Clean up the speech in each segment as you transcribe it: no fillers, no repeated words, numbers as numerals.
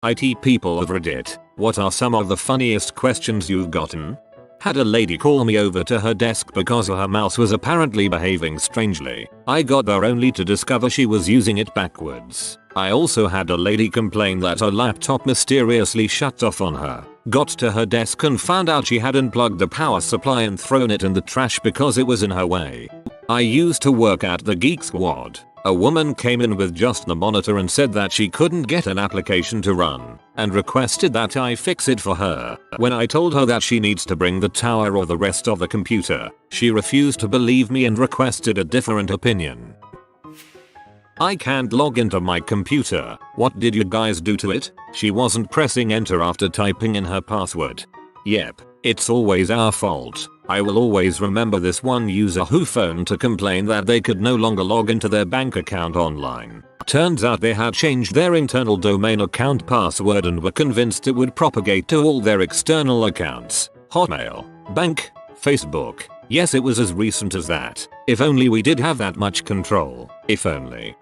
IT people of Reddit, what are some of the funniest questions you've gotten? Had a lady call me over to her desk because her mouse was apparently behaving strangely. I got there only to discover she was using it backwards. I also had a lady complain that her laptop mysteriously shut off on her. Got to her desk and found out she had unplugged the power supply and thrown it in the trash because it was in her way. I used to work at the Geek Squad. A woman came in with just the monitor and said that she couldn't get an application to run, and requested that I fix it for her. When I told her that she needs to bring the tower or the rest of the computer, she refused to believe me and requested a different opinion. I can't log into my computer. What did you guys do to it? She wasn't pressing enter after typing in her password. Yep, it's always our fault. I will always remember this one user who phoned to complain that they could no longer log into their bank account online. Turns out they had changed their internal domain account password and were convinced it would propagate to all their external accounts. Hotmail, bank, Facebook. Yes, it was as recent as that. If only we did have that much control. If only.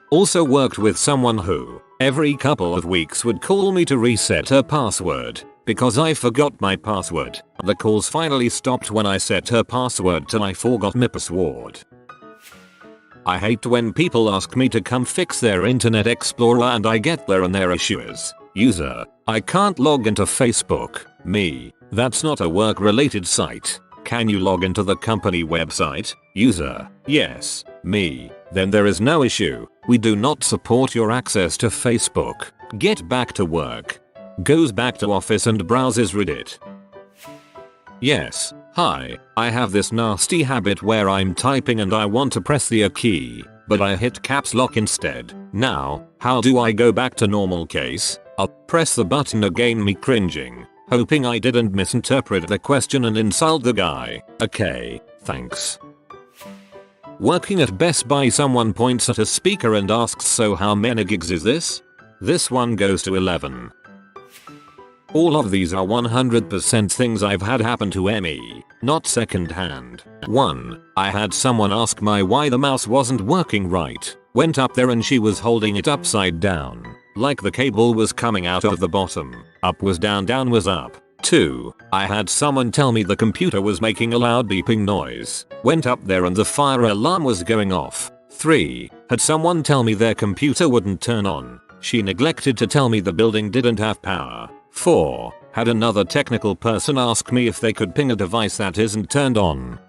Also worked with someone who, every couple of weeks, would call me to reset her password. Because I forgot my password. The calls finally stopped when I set her password till I forgot my password. I hate when people ask me to come fix their Internet Explorer and I get there and their issue is, user, I can't log into Facebook. Me, that's not a work related site. Can you log into the company website? User, yes. Me, then there is no issue. We do not support your access to Facebook. Get back to work. Goes back to office and browses Reddit. Yes, hi, I have this nasty habit where I'm typing and I want to press the A key, but I hit caps lock instead. Now, how do I go back to normal case? I'll press the button again, me cringing, hoping I didn't misinterpret the question and insult the guy. Okay, thanks. Working at Best Buy, someone points at a speaker and asks, so how many gigs is this? This one goes to 11. All of these are 100% things I've had happen to me, not second hand. 1. I had someone ask me why the mouse wasn't working right. Went up there and she was holding it upside down, like the cable was coming out of the bottom. Up was down, down was up. 2. I had someone tell me the computer was making a loud beeping noise. Went up there and the fire alarm was going off. 3. Had someone tell me their computer wouldn't turn on. She neglected to tell me the building didn't have power. 4. Had another technical person ask me if they could ping a device that isn't turned on.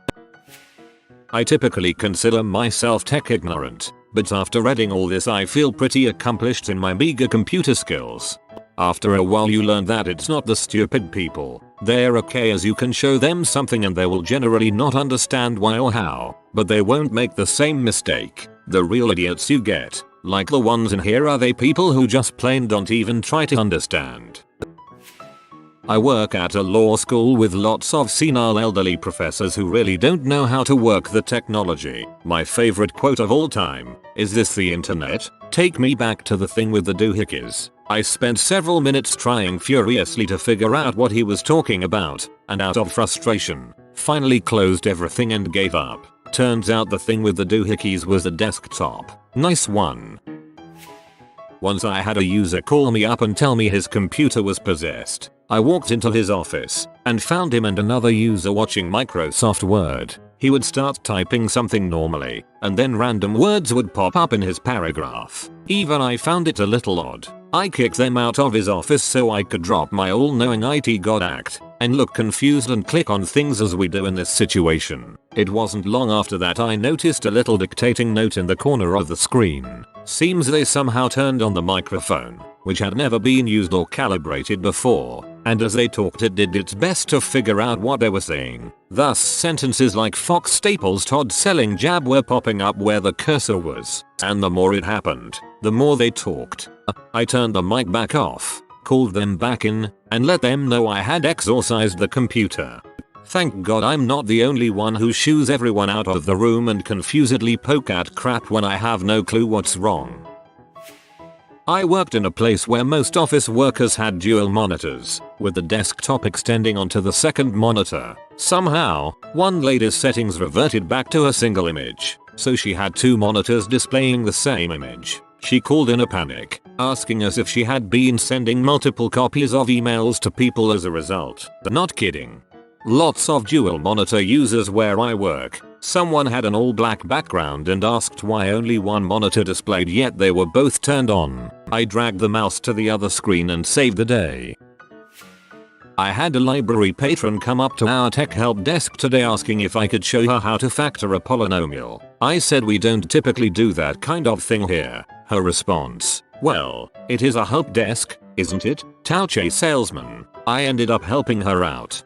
I typically consider myself tech ignorant, but after reading all this I feel pretty accomplished in my meager computer skills. After a while you learn that it's not the stupid people. They're okay as you can show them something and they will generally not understand why or how, but they won't make the same mistake. The real idiots you get, like the ones in here, are they people who just plain don't even try to understand. I work at a law school with lots of senile elderly professors who really don't know how to work the technology. My favorite quote of all time, is this the internet? Take me back to the thing with the doohickeys. I spent several minutes trying furiously to figure out what he was talking about, and out of frustration, finally closed everything and gave up. Turns out the thing with the doohickeys was a desktop. Nice one. Once I had a user call me up and tell me his computer was possessed. I walked into his office and found him and another user watching Microsoft Word. He would start typing something normally, and then random words would pop up in his paragraph. Even I found it a little odd. I kicked them out of his office so I could drop my all-knowing IT god act and look confused and click on things as we do in this situation. It wasn't long after that I noticed a little dictating note in the corner of the screen. Seems they somehow turned on the microphone, which had never been used or calibrated before, and as they talked it did its best to figure out what they were saying. Thus sentences like Fox Staples Todd selling jab were popping up where the cursor was, and the more it happened, the more they talked. I turned the mic back off, called them back in, and let them know I had exorcised the computer. Thank God I'm not the only one who shoos everyone out of the room and confusedly poke at crap when I have no clue what's wrong. I worked in a place where most office workers had dual monitors, with the desktop extending onto the second monitor. Somehow, one lady's settings reverted back to a single image, so she had two monitors displaying the same image. She called in a panic, asking us if she had been sending multiple copies of emails to people as a result. Not kidding. Lots of dual monitor users where I work. Someone had an all black background and asked why only one monitor displayed, yet they were both turned on. I dragged the mouse to the other screen and saved the day. I had a library patron come up to our tech help desk today asking if I could show her how to factor a polynomial. I said we don't typically do that kind of thing here. Her response: well, it is a help desk, isn't it? Touche salesman. I ended up helping her out.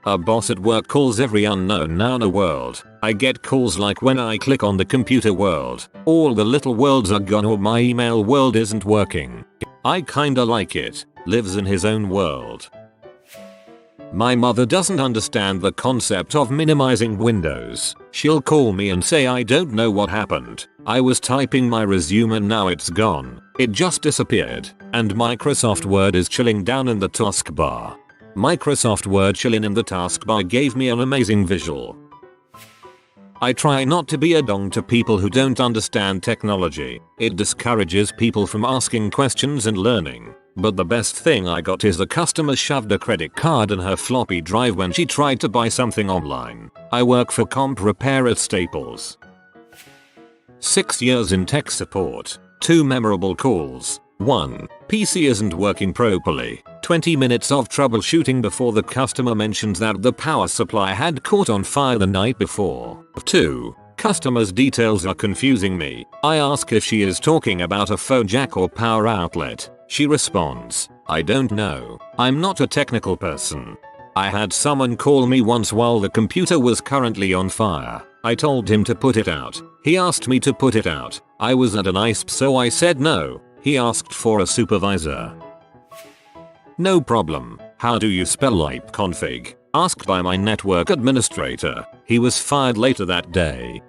A boss at work calls every unknown now in the world. I get calls like when I click on the computer world, all the little worlds are gone or my email world isn't working. I kinda like it. Lives in his own world. My mother doesn't understand the concept of minimizing windows. She'll call me and say I don't know what happened. I was typing my resume and now it's gone. It just disappeared. And Microsoft Word is chilling down in the taskbar. Microsoft Word chilling in the taskbar gave me an amazing visual. I try not to be a dong to people who don't understand technology. It discourages people from asking questions and learning. But the best thing I got is the customer shoved a credit card in her floppy drive when she tried to buy something online. I work for comp repair at Staples. 6 years in tech support. 2 memorable calls. 1. PC isn't working properly. 20 minutes of troubleshooting before the customer mentioned that the power supply had caught on fire the night before. 2. Customer's details are confusing me. I ask if she is talking about a phone jack or power outlet. She responds, I don't know. I'm not a technical person. I had someone call me once while the computer was currently on fire. I told him to put it out. He asked me to put it out. I was at an ISP so I said no. He asked for a supervisor. No problem. How do you spell ipconfig? Asked by my network administrator. He was fired later that day.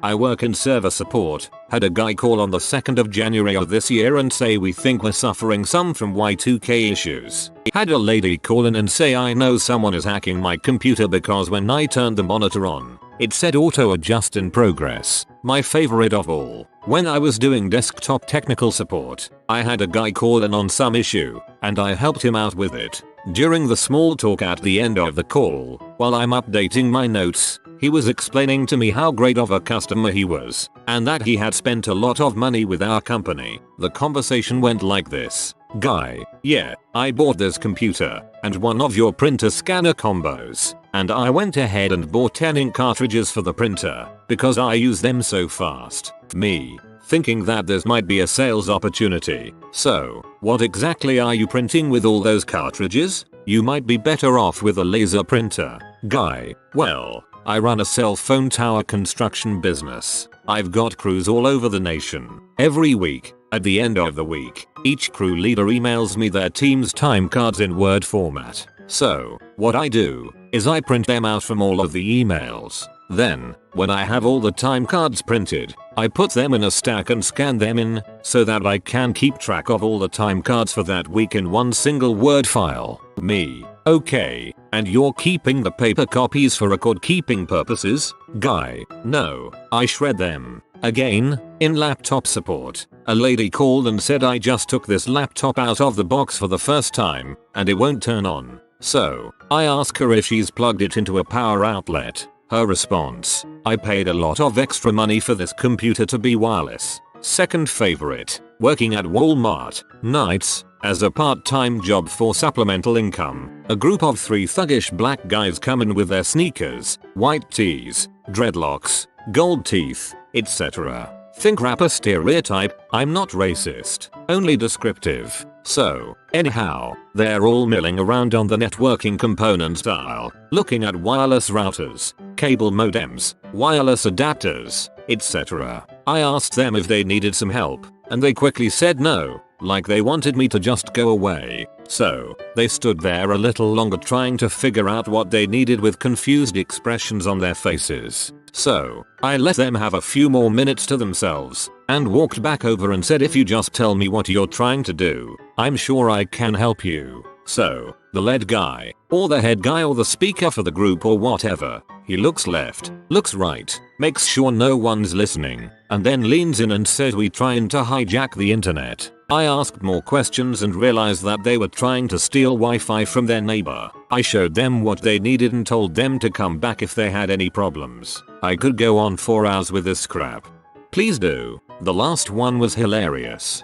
I work in server support. Had a guy call on the 2nd of January of this year and say we think we're suffering some from Y2K issues. Had a lady call in and say I know someone is hacking my computer because when I turned the monitor on, it said auto adjust in progress. My favorite of all. When I was doing desktop technical support, I had a guy call in on some issue, and I helped him out with it. During the small talk at the end of the call, while I'm updating my notes, he was explaining to me how great of a customer he was, and that he had spent a lot of money with our company. The conversation went like this. Guy, yeah, I bought this computer, and one of your printer scanner combos, and I went ahead and bought 10 ink cartridges for the printer, because I use them so fast. Me, thinking that this might be a sales opportunity. So, what exactly are you printing with all those cartridges? You might be better off with a laser printer. Guy, well, I run a cell phone tower construction business. I've got crews all over the nation. Every week, at the end of the week, each crew leader emails me their team's time cards in Word format. So, what I do is I print them out from all of the emails. Then, when I have all the time cards printed, I put them in a stack and scan them in, so that I can keep track of all the time cards for that week in one single Word file. Me, okay, and you're keeping the paper copies for record keeping purposes? Guy, no, I shred them. Again, in laptop support, a lady called and said I just took this laptop out of the box for the first time, and it won't turn on. So, I ask her if she's plugged it into a power outlet. Her response, I paid a lot of extra money for this computer to be wireless. Second favorite, working at Walmart, nights, as a part-time job for supplemental income. A group of 3 thuggish black guys come in with their sneakers, white tees, dreadlocks, gold teeth, etc. Think rapper stereotype, I'm not racist, only descriptive. So, anyhow, they're all milling around on the networking components aisle, looking at wireless routers, cable modems, wireless adapters, etc. I asked them if they needed some help, and they quickly said no, like they wanted me to just go away. So, they stood there a little longer trying to figure out what they needed with confused expressions on their faces. So, I let them have a few more minutes to themselves, and walked back over and said if you just tell me what you're trying to do, I'm sure I can help you. So, the lead guy, or the head guy or the speaker for the group or whatever, He looks left, looks right, makes sure no one's listening, and then leans in and says we trying to hijack the internet. I asked more questions and realized that they were trying to steal Wi-Fi from their neighbor. I showed them what they needed and told them to come back if they had any problems. I could go on 4 hours with this crap. Please do. The last one was hilarious.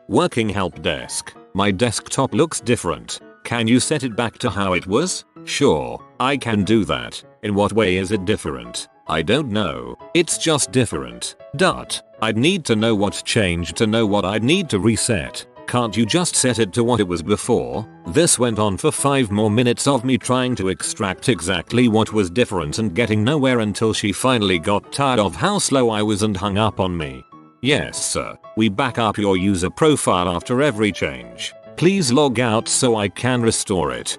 Working help desk. My desktop looks different. Can you set it back to how it was? Sure, I can do that. In what way is it different? I don't know. It's just different. I'd need to know what's changed to know what I'd need to reset. Can't you just set it to what it was before? This went on for 5 more minutes of me trying to extract exactly what was different and getting nowhere until she finally got tired of how slow I was and hung up on me. Yes sir, we back up your user profile after every change. Please log out so I can restore it.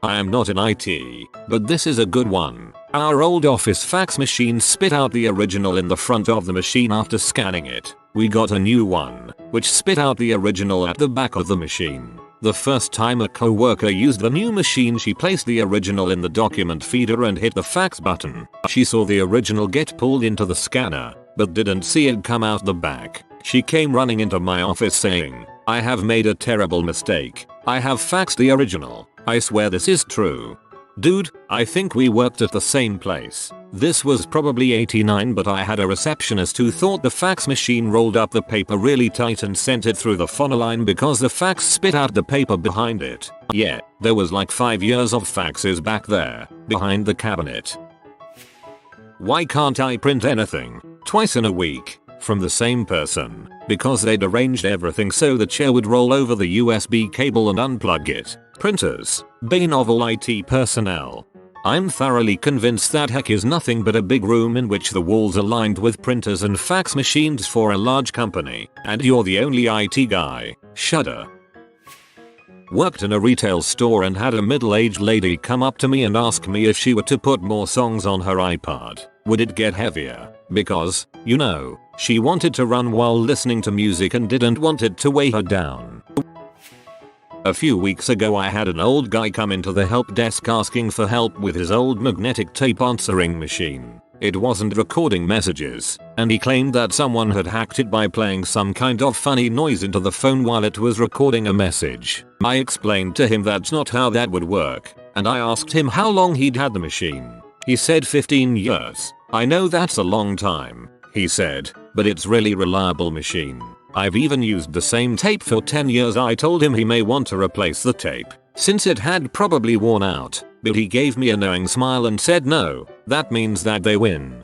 I am not in IT, but this is a good one. Our old office fax machine spit out the original in the front of the machine after scanning it. We got a new one, which spit out the original at the back of the machine. The first time a coworker used the new machine, she placed the original in the document feeder and hit the fax button. She saw the original get pulled into the scanner, but didn't see it come out the back. She came running into my office saying, "I have made a terrible mistake. I have faxed the original. I swear this is true." Dude, I think we worked at the same place. This was probably '89, but I had a receptionist who thought the fax machine rolled up the paper really tight and sent it through the funnel line because the fax spit out the paper behind it. Yeah, there was like 5 years of faxes back there, behind the cabinet. Why can't I print anything twice in a week from the same person? Because they'd arranged everything so the chair would roll over the USB cable and unplug it. Printers, bane of all IT personnel. I'm thoroughly convinced that heck is nothing but a big room in which the walls are lined with printers and fax machines for a large company, and you're the only IT guy. Shudder. Worked in a retail store and had a middle-aged lady come up to me and ask me if she were to put more songs on her iPod, would it get heavier? Because, you know, she wanted to run while listening to music and didn't want it to weigh her down. A few weeks ago I had an old guy come into the help desk asking for help with his old magnetic tape answering machine. It wasn't recording messages, and he claimed that someone had hacked it by playing some kind of funny noise into the phone while it was recording a message. I explained to him that's not how that would work, and I asked him how long he'd had the machine. He said 15 years. I know that's a long time, he said, but it's really reliable machine. I've even used the same tape for 10 years. I told him he may want to replace the tape, since it had probably worn out, but he gave me a knowing smile and said no, that means that they win.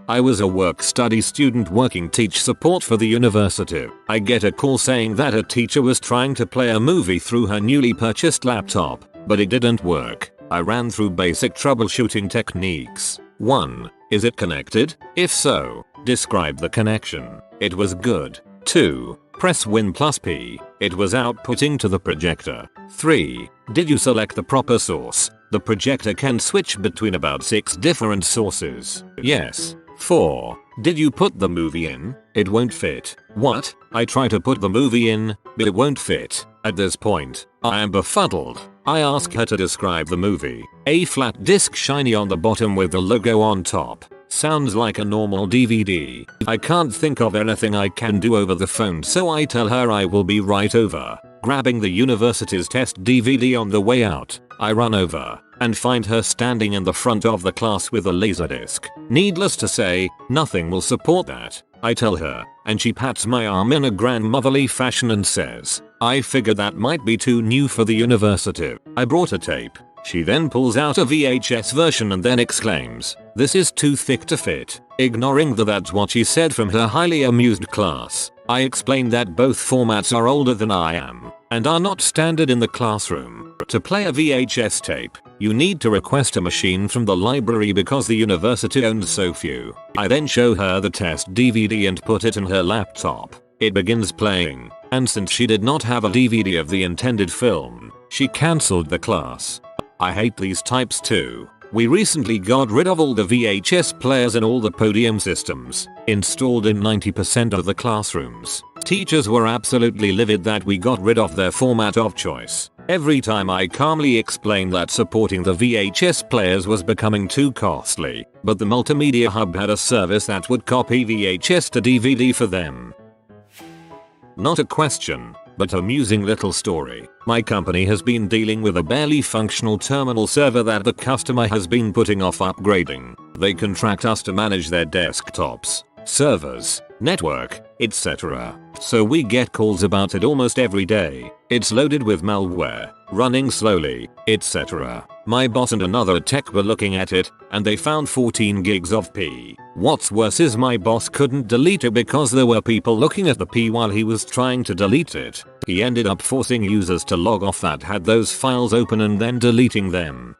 I was a work-study student working teach support for the university. I get a call saying that a teacher was trying to play a movie through her newly purchased laptop, but it didn't work. I ran through basic troubleshooting techniques. 1. Is it connected? If so, describe the connection. It was good. 2. Press Win plus P. It was outputting to the projector. 3. Did you select the proper source? The projector can switch between about 6 different sources. Yes. 4. Did you put the movie in? It won't fit. What? I try to put the movie in, but it won't fit. At this point, I am befuddled. I ask her to describe the movie. A flat disc shiny on the bottom with the logo on top. Sounds like a normal DVD. I can't think of anything I can do over the phone, so I tell her I will be right over. Grabbing the university's test DVD on the way out, I run over and find her standing in the front of the class with a laserdisc. Needless to say, nothing will support that. I tell her, and she pats my arm in a grandmotherly fashion and says, I figured that might be too new for the university. I brought a tape. She then pulls out a VHS version and then exclaims, this is too thick to fit. Ignoring that's what she said from her highly amused class, I explained that both formats are older than I am and are not standard in the classroom. To play a VHS tape, you need to request a machine from the library because the university owns so few. I then show her the test DVD and put it in her laptop. It begins playing, and since she did not have a DVD of the intended film, she cancelled the class. I hate these types too. We recently got rid of all the VHS players in all the podium systems, installed in 90% of the classrooms. Teachers were absolutely livid that we got rid of their format of choice. Every time I calmly explained that supporting the VHS players was becoming too costly, but the multimedia hub had a service that would copy VHS to DVD for them. Not a question, but amusing little story. My company has been dealing with a barely functional terminal server that the customer has been putting off upgrading. They contract us to manage their desktops, servers, network, etc. So we get calls about it almost every day. It's loaded with malware, running slowly, etc. My boss and another tech were looking at it, and they found 14 gigs of P. What's worse is my boss couldn't delete it because there were people looking at the P while he was trying to delete it. He ended up forcing users to log off that had those files open and then deleting them.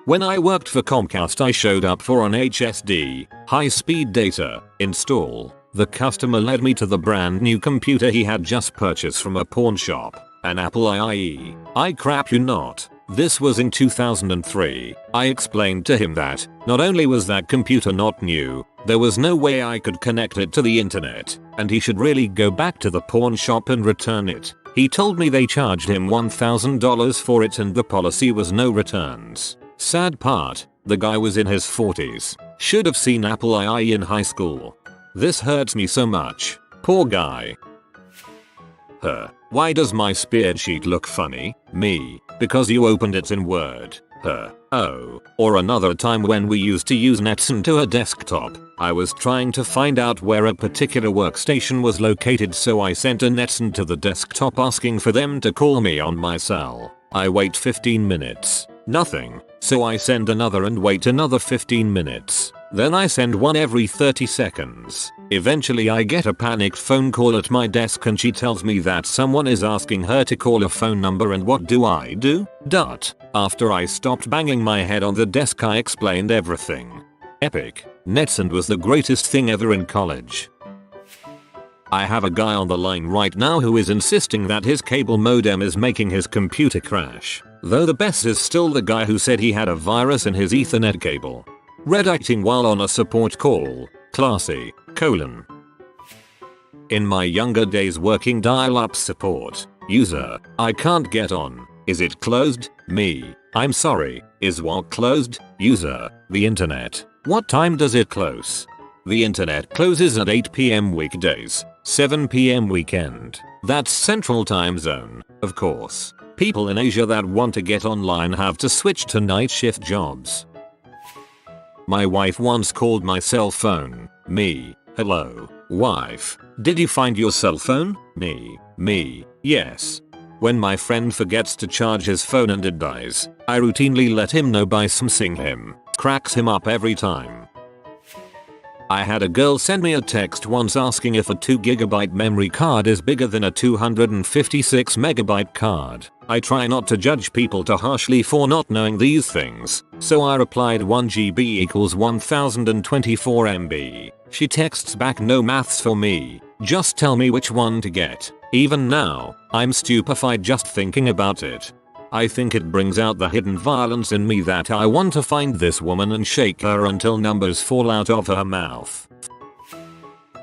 When I worked for Comcast, I showed up for an HSD, high-speed data, install. The customer led me to the brand new computer he had just purchased from a pawn shop, an Apple IE. I crap you not. This was in 2003. I explained to him that, not only was that computer not new, there was no way I could connect it to the internet, and he should really go back to the pawn shop and return it. He told me they charged him $1,000 for it and the policy was no returns. Sad part, the guy was in his 40s. Should have seen Apple IE in high school. This hurts me so much. Poor guy. Her. Why does my spreadsheet look funny? Me. Because you opened it in Word. Her. Oh. Or another time when we used to use Netsun to a desktop. I was trying to find out where a particular workstation was located, so I sent a Netsun to the desktop asking for them to call me on my cell. I wait 15 minutes. Nothing. So I send another and wait another 15 minutes. Then I send one every 30 seconds. Eventually I get a panicked phone call at my desk and she tells me that someone is asking her to call a phone number, and what do I do? After I stopped banging my head on the desk, I explained everything. Epic. Netsun was the greatest thing ever in college. I have a guy on the line right now who is insisting that his cable modem is making his computer crash. Though the best is still the guy who said he had a virus in his Ethernet cable. Redacting while on a support call. Classy. : In my younger days working dial-up support. User. I can't get on. Is it closed? Me. I'm sorry. Is what closed? User. The internet. What time does it close? The internet closes at 8 PM weekdays, 7 PM weekend. That's Central Time Zone, of course. People in Asia that want to get online have to switch to night shift jobs. My wife once called my cell phone. Me. Hello, wife. Did you find your cell phone? Me. Yes. When my friend forgets to charge his phone and it dies, I routinely let him know by smsing him. Cracks him up every time. I had a girl send me a text once asking if a 2GB memory card is bigger than a 256MB card. I try not to judge people too harshly for not knowing these things, so I replied 1GB equals 1024 MB. She texts back, no maths for me, just tell me which one to get. Even now, I'm stupefied just thinking about it. I think it brings out the hidden violence in me that I want to find this woman and shake her until numbers fall out of her mouth.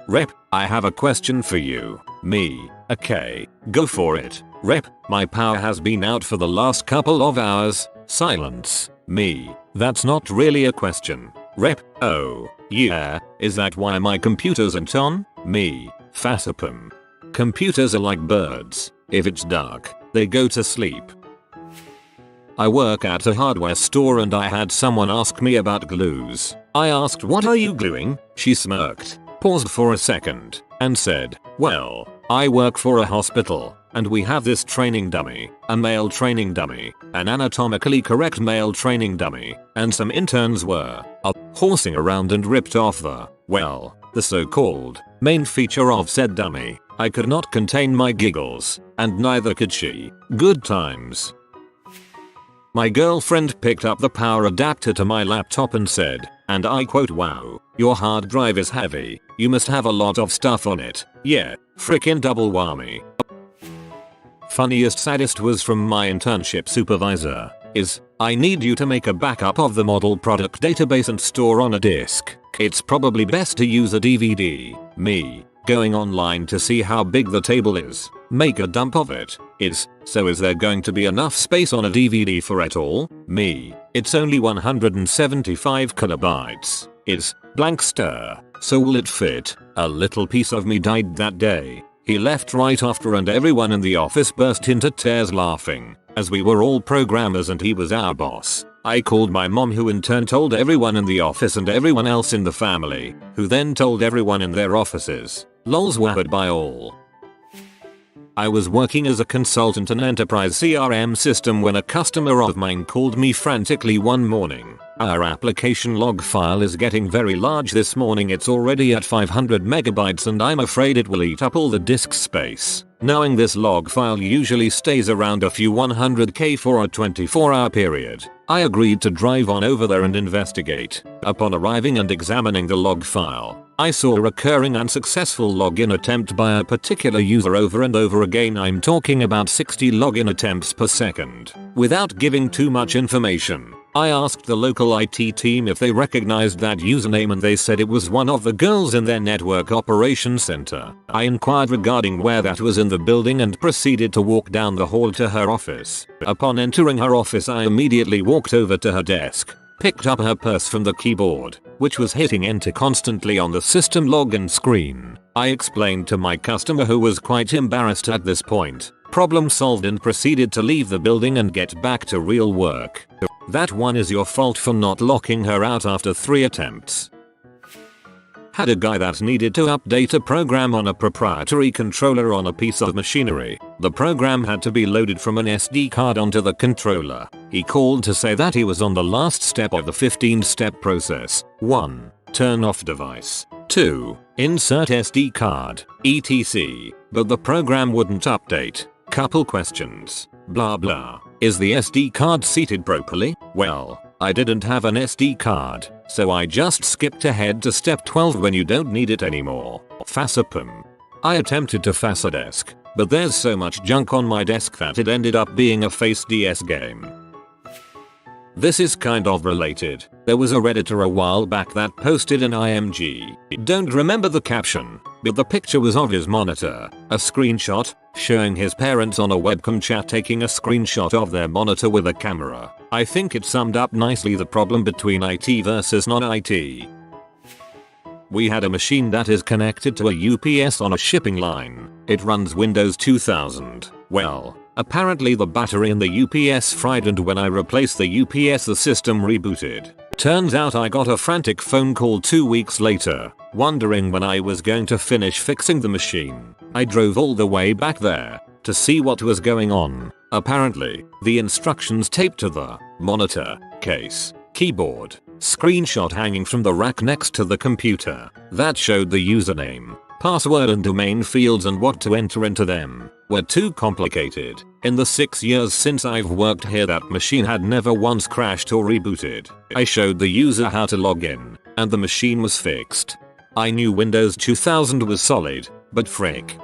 Rep, I have a question for you. Me. Okay, go for it. Rep, my power has been out for the last couple of hours. Silence. Me. That's not really a question. Rep, oh, yeah, is that why my computer's isn't on? Me. Fassipum. Computers are like birds. If it's dark, they go to sleep. I work at a hardware store and I had someone ask me about glues. I asked, what are you gluing? She smirked, paused for a second, and said, well, I work for a hospital, and we have this training dummy, a male training dummy, an anatomically correct male training dummy, and some interns were horsing around and ripped off the so-called main feature of said dummy. I could not contain my giggles, and neither could she. Good times. My girlfriend picked up the power adapter to my laptop and said, and I quote, wow, your hard drive is heavy, you must have a lot of stuff on it. Yeah, frickin' double whammy. Funniest saddest was from my internship supervisor. I need you to make a backup of the model product database and store on a disk. It's probably best to use a DVD. Me. going online to see how big the table is, make a dump of it. So is there going to be enough space on a DVD for it all? Me, it's only 175 kilobytes. Blank stir. So will it fit? A little piece of me died that day. He left right after and everyone in the office burst into tears laughing, as we were all programmers and he was our boss. I called my mom, who in turn told everyone in the office and everyone else in the family, who then told everyone in their offices. Lols were heard by all. I was working as a consultant in an enterprise CRM system when a customer of mine called me frantically one morning. Our application log file is getting very large this morning. It's already at 500 megabytes and I'm afraid it will eat up all the disk space. Knowing this log file usually stays around a few 100k for a 24-hour period, I agreed to drive on over there and investigate. Upon arriving and examining the log file, I saw a recurring unsuccessful login attempt by a particular user over and over again. I'm talking about 60 login attempts per second. Without giving too much information, I asked the local IT team if they recognized that username and they said it was one of the girls in their network operations center. I inquired regarding where that was in the building and proceeded to walk down the hall to her office. Upon entering her office, I immediately walked over to her desk, picked up her purse from the keyboard, which was hitting enter constantly on the system login screen. I explained to my customer, who was quite embarrassed at this point. Problem solved, and proceeded to leave the building and get back to real work. That one is your fault for not locking her out after 3 attempts. Had a guy that needed to update a program on a proprietary controller on a piece of machinery. The program had to be loaded from an SD card onto the controller. He called to say that he was on the last step of the 15-step process. 1. Turn off device. 2. Insert SD card, etc. But the program wouldn't update. Couple questions. Blah blah. Is the SD card seated properly? Well, I didn't have an SD card, so I just skipped ahead to step 12 when you don't need it anymore. Fassapum. I attempted to fass a desk, but there's so much junk on my desk that it ended up being a face DS game. This is kind of related. There was a Redditor a while back that posted an IMG. Don't remember the caption, but the picture was of his monitor, a screenshot, showing his parents on a webcam chat taking a screenshot of their monitor with a camera. I think it summed up nicely the problem between IT versus non-IT. We had a machine that is connected to a UPS on a shipping line. It runs Windows 2000. Well, apparently the battery in the UPS fried, and when I replaced the UPS the system rebooted. Turns out I got a frantic phone call 2 weeks later, wondering when I was going to finish fixing the machine. I drove all the way back there to see what was going on. Apparently, the instructions taped to the monitor, case, keyboard, screenshot hanging from the rack next to the computer that showed the username, password and domain fields and what to enter into them were too complicated. In the 6 years since I've worked here, that machine had never once crashed or rebooted. I showed the user how to log in, and the machine was fixed. I knew Windows 2000 was solid, but frick.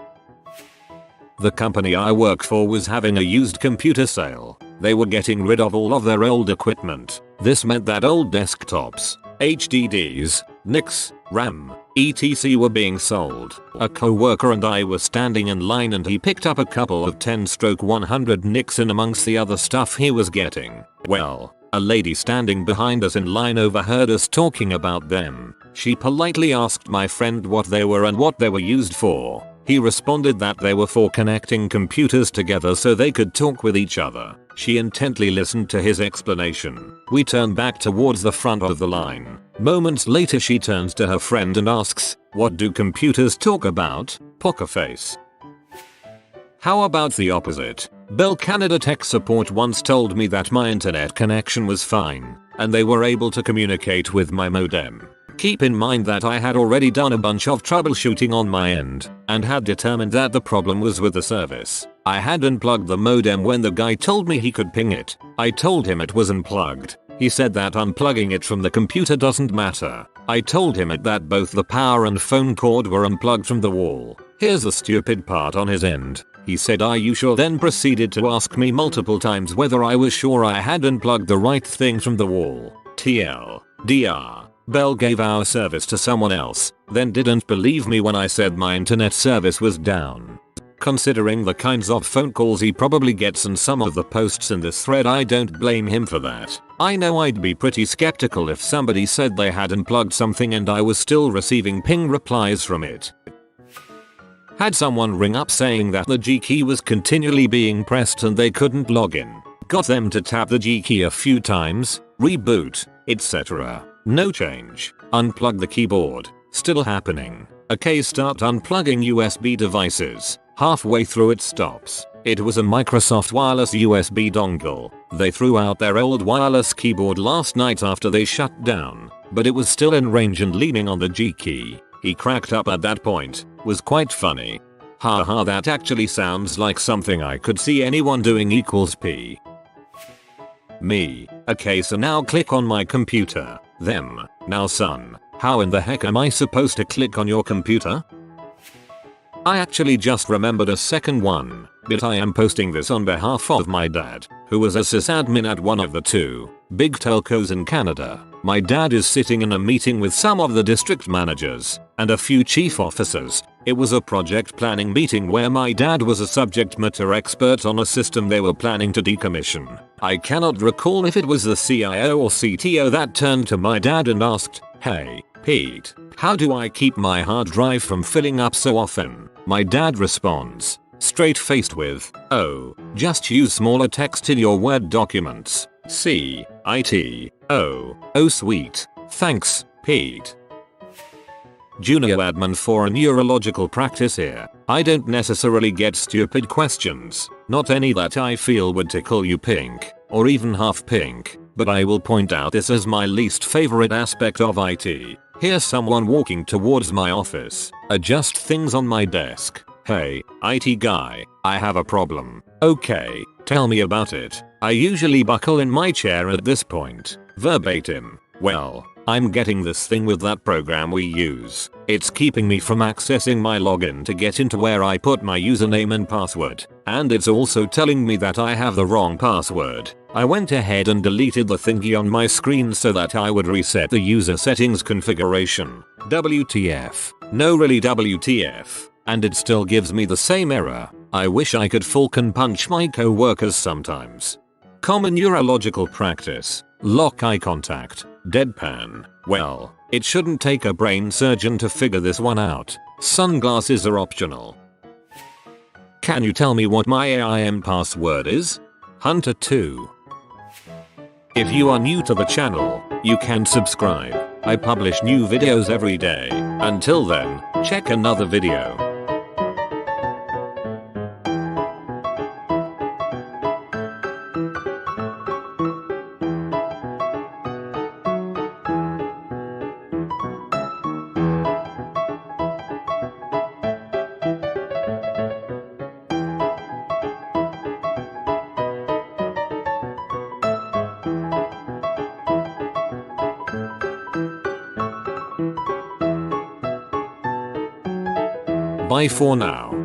The company I work for was having a used computer sale. They were getting rid of all of their old equipment. This meant that old desktops, HDDs, NICs, RAM, etc. were being sold. A co-worker and I were standing in line and he picked up a couple of 10/100 NICs in amongst the other stuff he was getting. Well, a lady standing behind us in line overheard us talking about them. She politely asked my friend what they were and what they were used for. He responded that they were for connecting computers together so they could talk with each other. She intently listened to his explanation. We turned back towards the front of the line. Moments later she turns to her friend and asks, "What do computers talk about, poker face?" How about the opposite? Bell Canada Tech Support once told me that my internet connection was fine, and they were able to communicate with my modem. Keep in mind that I had already done a bunch of troubleshooting on my end, and had determined that the problem was with the service. I had unplugged the modem when the guy told me he could ping it. I told him it was unplugged. He said that unplugging it from the computer doesn't matter. I told him that both the power and phone cord were unplugged from the wall. Here's the stupid part on his end. He said, "Are you sure?" Then proceeded to ask me multiple times whether I was sure I had unplugged the right thing from the wall. TL. DR. Bell gave our service to someone else, then didn't believe me when I said my internet service was down. Considering the kinds of phone calls he probably gets and some of the posts in this thread, I don't blame him for that. I know I'd be pretty skeptical if somebody said they had unplugged something and I was still receiving ping replies from it. Had someone ring up saying that the G key was continually being pressed and they couldn't log in. Got them to tap the G key a few times, reboot, etc. No change. Unplug the keyboard. Still happening. Okay, start unplugging USB devices. Halfway through it stops. It was a Microsoft wireless USB dongle. They threw out their old wireless keyboard last night after they shut down, but it was still in range and leaning on the G key. He cracked up at that point. Was quite funny. Haha, that actually sounds like something I could see anyone doing =P. Me. Okay, so now click on my computer. Them. Now son, how in the heck am I supposed to click on your computer? I actually just remembered a second one, but I am posting this on behalf of my dad, who was a sysadmin at one of the two big telcos in Canada. My dad is sitting in a meeting with some of the district managers and a few chief officers. It was a project planning meeting where my dad was a subject matter expert on a system they were planning to decommission. I cannot recall if it was the CIO or CTO that turned to my dad and asked, "Hey, Pete, how do I keep my hard drive from filling up so often?" My dad responds, straight-faced with, "Oh, just use smaller text in your Word documents. Oh sweet. Thanks, Pete." Junior admin for a neurological practice here. I don't necessarily get stupid questions, not any that I feel would tickle you pink, or even half pink, but I will point out this as my least favorite aspect of IT. Here's someone walking towards my office. Adjust things on my desk. "Hey, IT guy, I have a problem." "Okay, tell me about it." I usually buckle in my chair at this point. Verbatim. "Well, I'm getting this thing with that program we use. It's keeping me from accessing my login to get into where I put my username and password. And it's also telling me that I have the wrong password." I went ahead and deleted the thingy on my screen so that I would reset the user settings configuration. WTF. No, really WTF. And it still gives me the same error. I wish I could falcon punch my co-workers sometimes. Common neurological practice. Lock eye contact. Deadpan. Well, it shouldn't take a brain surgeon to figure this one out. Sunglasses are optional. Can you tell me what my AIM password is? Hunter 2. If you are new to the channel, you can subscribe. I publish new videos every day. Until then, check another video. Bye for now.